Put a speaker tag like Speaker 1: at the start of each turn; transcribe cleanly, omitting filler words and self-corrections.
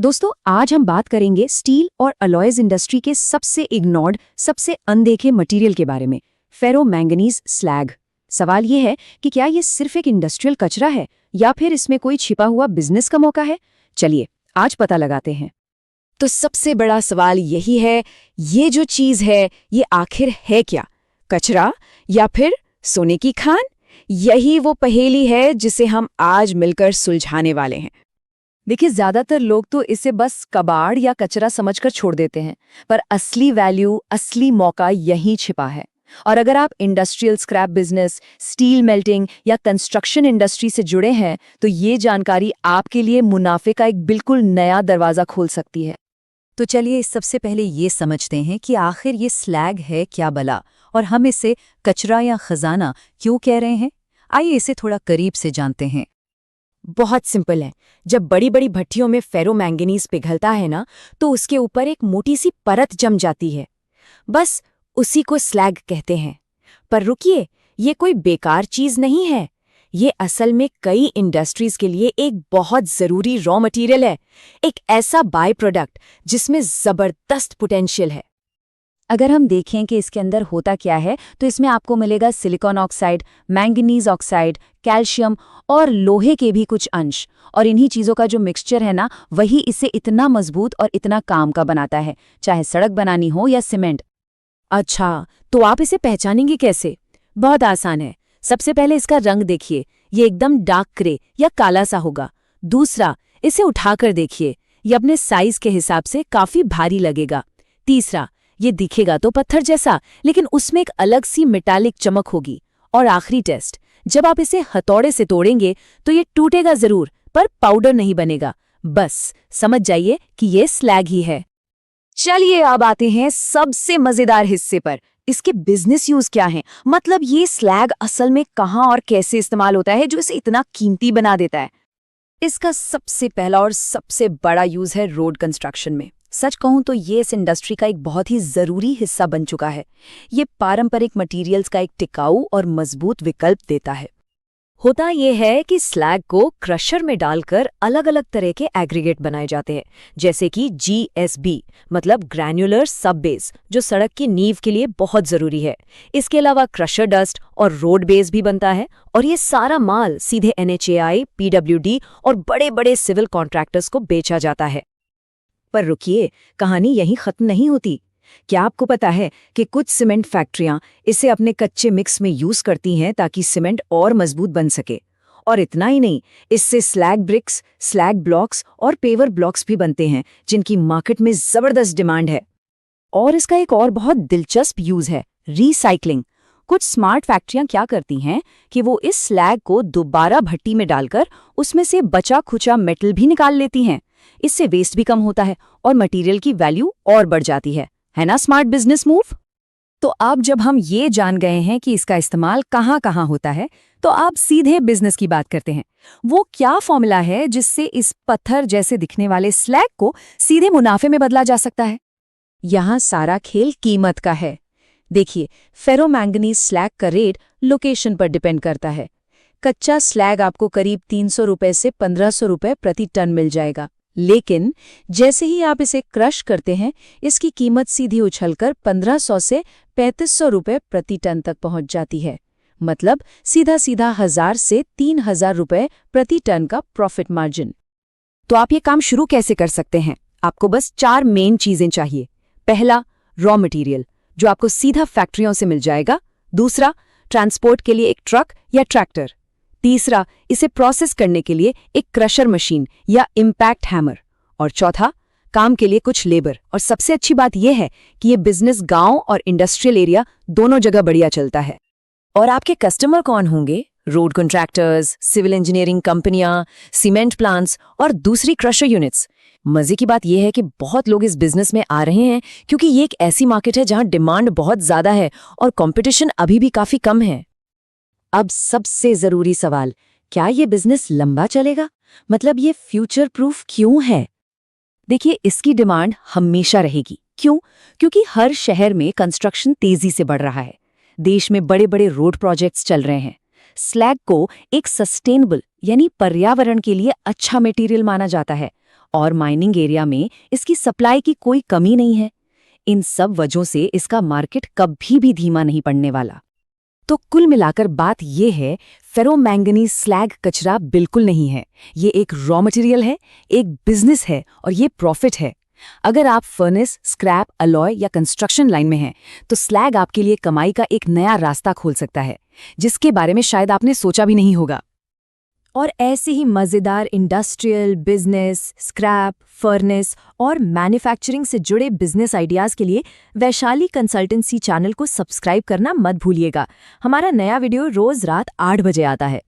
Speaker 1: दोस्तों, आज हम बात करेंगे स्टील और अलॉयज इंडस्ट्री के सबसे इग्नोर्ड, सबसे अनदेखे मटेरियल के बारे में, फेरो मैंगनीज स्लैग। सवाल ये है कि क्या ये सिर्फ एक इंडस्ट्रियल कचरा है या फिर इसमें कोई छिपा हुआ बिजनेस का मौका है। चलिए आज पता लगाते हैं।
Speaker 2: तो सबसे बड़ा सवाल यही है, ये जो चीज है ये आखिर है क्या? कचरा या फिर सोने की खान? यही वो पहेली है जिसे हम आज मिलकर सुलझाने वाले हैं।
Speaker 1: देखिए, ज्यादातर लोग तो इसे बस कबाड़ या कचरा समझकर छोड़ देते हैं, पर असली वैल्यू, असली मौका यहीं छिपा है। और अगर आप industrial scrap business, steel melting या कंस्ट्रक्शन इंडस्ट्री से जुड़े हैं, तो ये जानकारी आपके लिए मुनाफे का एक बिल्कुल नया दरवाजा खोल सकती है।
Speaker 3: तो चलिए सबसे पहले ये समझते हैं कि आखिर ये स्लैग है क्या भला, और हम इसे कचरा या खजाना क्यों कह रहे हैं। आइए इसे थोड़ा करीब से जानते हैं।
Speaker 2: बहुत सिंपल है। जब बड़ी बड़ी भट्टियों में फेरो मैंगनीज पिघलता है ना, तो उसके ऊपर एक मोटी सी परत जम जाती है। बस उसी को स्लैग कहते हैं। पर रुकिए, ये कोई बेकार चीज नहीं है। ये असल में कई इंडस्ट्रीज के लिए एक बहुत जरूरी रॉ मटेरियल है, एक ऐसा बाय प्रोडक्ट जिसमें जबरदस्त पोटेंशियल है।
Speaker 3: अगर हम देखें कि इसके अंदर होता क्या है, तो इसमें आपको मिलेगा silicon oxide, manganese oxide, calcium और लोहे के भी कुछ अंश। और इन्हीं चीज़ों का जो मिक्सचर है ना, वही इसे इतना मजबूत और इतना काम का बनाता है, चाहे सड़क बनानी हो या सीमेंट।
Speaker 2: अच्छा, तो आप इसे पहचानेंगे कैसे? बहुत आसान है। सबसे पहले इसका रंग देखिए, ये एकदम डार्क ग्रे या काला सा होगा। दूसरा, इसे उठाकर देखिए, ये अपने साइज के हिसाब से काफी भारी लगेगा। तीसरा, ये दिखेगा तो पत्थर जैसा, लेकिन उसमें एक अलग सी मेटालिक चमक होगी। और आखिरी टेस्ट, जब आप इसे हथौड़े से तोड़ेंगे तो ये टूटेगा जरूर, पर पाउडर नहीं बनेगा। बस समझ जाइए कि ये स्लैग ही है।
Speaker 1: चलिए अब आते हैं सबसे मजेदार हिस्से पर। इसके बिजनेस यूज क्या हैं? मतलब ये स्लैग असल में कहाँ और कैसे इस्तेमाल होता है जो इसे इतना कीमती बना देता है। इसका सबसे पहला और सबसे बड़ा यूज है रोड कंस्ट्रक्शन में। सच कहूं तो ये इस इंडस्ट्री का एक बहुत ही जरूरी हिस्सा बन चुका है। ये पारंपरिक मटेरियल्स का एक टिकाऊ और मजबूत विकल्प देता है। होता ये है कि स्लैग को क्रशर में डालकर अलग अलग तरह के एग्रीगेट बनाए जाते हैं, जैसे कि GSB मतलब ग्रैन्युलर सब बेस, जो सड़क की नींव के लिए बहुत जरूरी है। इसके अलावा क्रशर डस्ट और रोड बेस भी बनता है, और ये सारा माल सीधे NHAI, PWD और बड़े बड़े सिविल कॉन्ट्रैक्टर्स को बेचा जाता है। पर रुकिए, कहानी यहीं खत्म नहीं होती। क्या आपको पता है कि कुछ सीमेंट फैक्ट्रियां इसे अपने कच्चे मिक्स में यूज करती हैं ताकि सीमेंट और मजबूत बन सके। और इतना ही नहीं, इससे स्लैग ब्रिक्स, स्लैग ब्लॉक्स और पेवर ब्लॉक्स भी बनते हैं, जिनकी मार्केट में जबरदस्त डिमांड है। और इसका एक और बहुत दिलचस्प यूज है, रिसाइकलिंग। कुछ स्मार्ट फैक्ट्रियां क्या करती हैं कि वो इस स्लैग को दोबारा भट्टी में डालकर उसमें से बचा खुचा मेटल भी निकाल लेती हैं। इससे वेस्ट भी कम होता है और मटेरियल की वैल्यू और बढ़ जाती है ना स्मार्ट बिजनेस मूव? तो अब जब हम ये जान गए हैं कि इसका इस्तेमाल कहाँ कहाँ होता है, तो आप सीधे बिजनेस की बात करते हैं। वो क्या फॉर्मूला है जिससे इस पत्थर जैसे दिखने वाले स्लैग को सीधे मुनाफे में बदला जा सकता है? यहाँ सारा खेल कीमत का है। देखिए, फेरो मैंगनीज स्लैग का रेट लोकेशन पर डिपेंड करता है। कच्चा स्लैग आपको करीब 300 रुपए से 1500 रुपए प्रति टन मिल जाएगा, लेकिन जैसे ही आप इसे क्रश करते हैं, इसकी कीमत सीधी उछलकर 1500 से 3500 रुपए प्रति टन तक पहुंच जाती है। मतलब सीधा सीधा 1000 से 3000 रुपए प्रति टन का प्रॉफिट मार्जिन। तो आप ये काम शुरू कैसे कर सकते हैं? आपको बस 4 मेन चीजें चाहिए। पहला, रॉ मटेरियल, जो आपको सीधा फैक्ट्रियों से मिल जाएगा। दूसरा, ट्रांसपोर्ट के लिए एक ट्रक या ट्रैक्टर। तीसरा, इसे प्रोसेस करने के लिए एक क्रशर मशीन या इम्पैक्ट हैमर। और चौथा, काम के लिए कुछ लेबर। और सबसे अच्छी बात यह है कि ये बिजनेस गांव और इंडस्ट्रियल एरिया दोनों जगह बढ़िया चलता है। और आपके कस्टमर कौन होंगे? रोड कॉन्ट्रैक्टर्स, सिविल इंजीनियरिंग कंपनियां, सीमेंट प्लांट्स और दूसरी क्रशर यूनिट्स। मजे की बात यह है कि बहुत लोग इस बिजनेस में आ रहे हैं क्योंकि ये एक ऐसी मार्केट है जहां डिमांड बहुत ज्यादा है और कंपटीशन अभी भी काफी कम है। अब सबसे जरूरी सवाल, क्या ये बिजनेस लंबा चलेगा? मतलब ये फ्यूचर प्रूफ क्यों है? देखिए, इसकी डिमांड हमेशा रहेगी। क्यों? क्योंकि हर शहर में कंस्ट्रक्शन तेजी से बढ़ रहा है। देश में बड़े बड़े रोड प्रोजेक्ट्स चल रहे हैं। स्लैग को एक सस्टेनेबल यानी पर्यावरण के लिए अच्छा मटेरियल माना जाता है
Speaker 2: और माइनिंग एरिया में इसकी सप्लाई की कोई कमी नहीं है। इन सब वजहों से इसका मार्केट कभी भी धीमा नहीं पड़ने वाला। तो कुल मिलाकर बात ये है, फेरोमैंगनीज स्लैग कचरा बिल्कुल नहीं है। ये एक रॉ मटेरियल है, एक बिजनेस है और ये प्रॉफिट है। अगर आप फर्नेस, स्क्रैप, अलॉय या कंस्ट्रक्शन लाइन में हैं, तो स्लैग आपके लिए कमाई का एक नया रास्ता खोल सकता है, जिसके बारे में शायद आपने सोचा भी नहीं होगा।
Speaker 3: और ऐसे ही मज़ेदार इंडस्ट्रियल, बिजनेस, स्क्रैप, फर्नेस और मैन्युफैक्चरिंग से जुड़े बिजनेस आइडियाज़ के लिए वैशाली कंसल्टेंसी चैनल को सब्सक्राइब करना मत भूलिएगा। हमारा नया वीडियो रोज़ रात 8 बजे आता है।